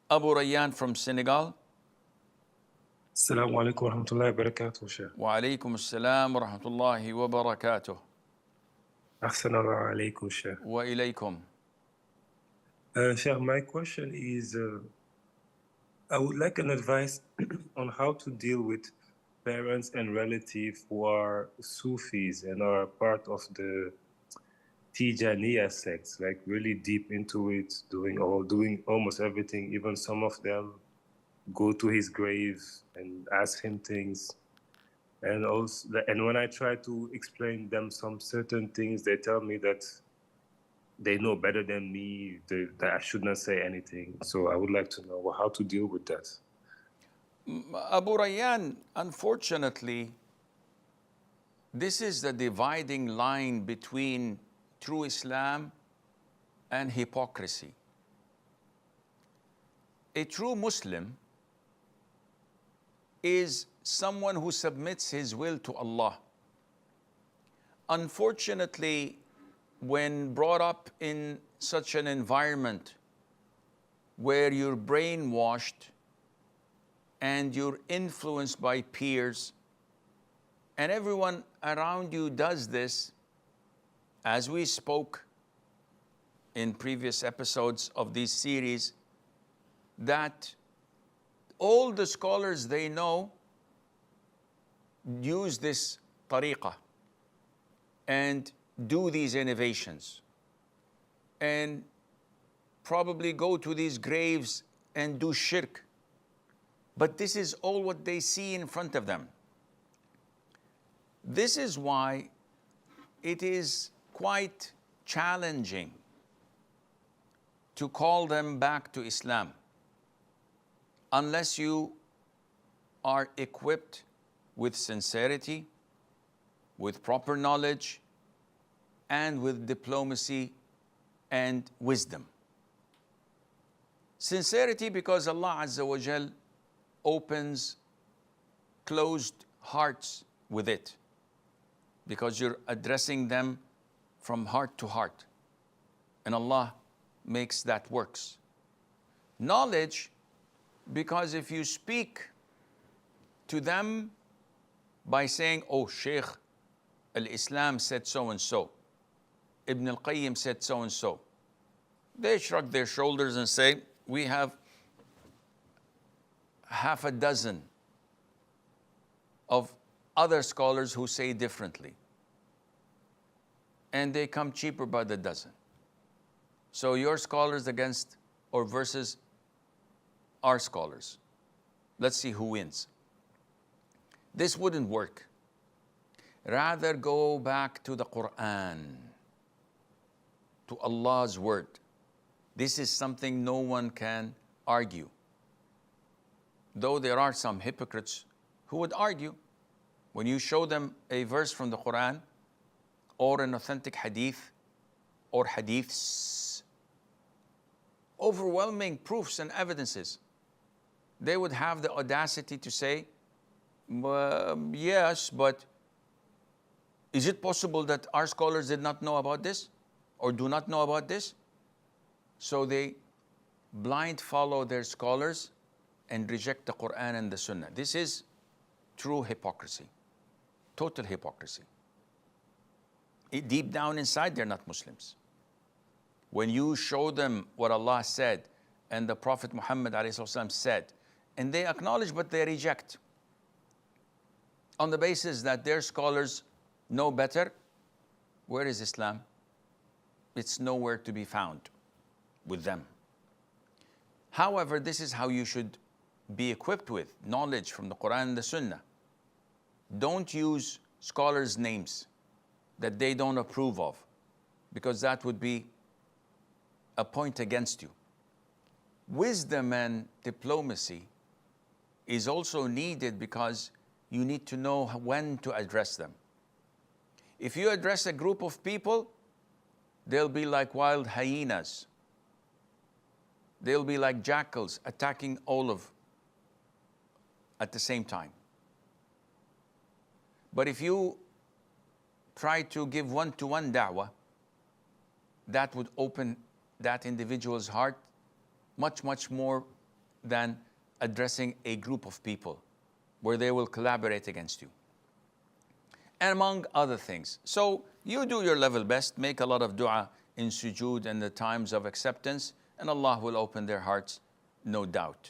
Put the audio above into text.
Abu Rayyan from Senegal. Assalamu alaikum wa rahmatullahi wa barakatuh, Sheikh. Wa alaykum assalam wa rahmatullahi wa barakatuh. Assalamu alaikum, Sheikh. Wa ilaykum. Sheikh, my question is, I would like an advice on how to deal with parents and relatives who are Sufis and are part of the Tijaniyya sects, like really deep into it, doing almost everything. Even some of them go to his grave and ask him things. And when I try to explain them some certain things, they tell me that they know better than me, that I should not say anything. So I would like to know how to deal with that. Abu Rayyan, unfortunately, this is the dividing line between true Islam and hypocrisy. A true Muslim is someone who submits his will to Allah. Unfortunately, when brought up in such an environment where you're brainwashed and you're influenced by peers, and everyone around you does this, as we spoke in previous episodes of this series, that all the scholars they know use this tariqah and do these innovations and probably go to these graves and do shirk. But this is all what they see in front of them. This is why it is quite challenging to call them back to Islam unless you are equipped with sincerity, with proper knowledge, and with diplomacy and wisdom. Sincerity, because Allah Azza wa Jal opens closed hearts with it, because you're addressing them from heart to heart, and Allah makes that works. Knowledge, because if you speak to them by saying, oh, Shaykh al-Islam said so and so, Ibn al-Qayyim said so and so, they shrug their shoulders and say, we have half a dozen of other scholars who say differently, and they come cheaper by the dozen. So your scholars against or versus our scholars. Let's see who wins. This wouldn't work. Rather go back to the Quran, to Allah's word. This is something no one can argue. Though there are some hypocrites who would argue. When you show them a verse from the Quran or an authentic hadith or hadiths, overwhelming proofs and evidences, they would have the audacity to say, yes, but is it possible that our scholars did not know about this or do not know about this? So they blind follow their scholars and reject the Quran and the Sunnah. This is true hypocrisy, total hypocrisy. Deep down inside, they're not Muslims. When you show them what Allah said and the Prophet Muhammad ﷺ said, and they acknowledge but they reject on the basis that their scholars know better, where is Islam? It's nowhere to be found with them. However, this is how you should be equipped with knowledge from the Quran and the Sunnah. Don't use scholars' names that they don't approve of, because that would be a point against you. Wisdom and diplomacy is also needed because you need to know when to address them. If you address a group of people, they'll be like wild hyenas. They'll be like jackals attacking at the same time. But if you try to give one-to-one da'wah, that would open that individual's heart much, much more than addressing a group of people where they will collaborate against you, and among other things. So you do your level best, make a lot of dua in sujood and the times of acceptance, and Allah will open their hearts, no doubt.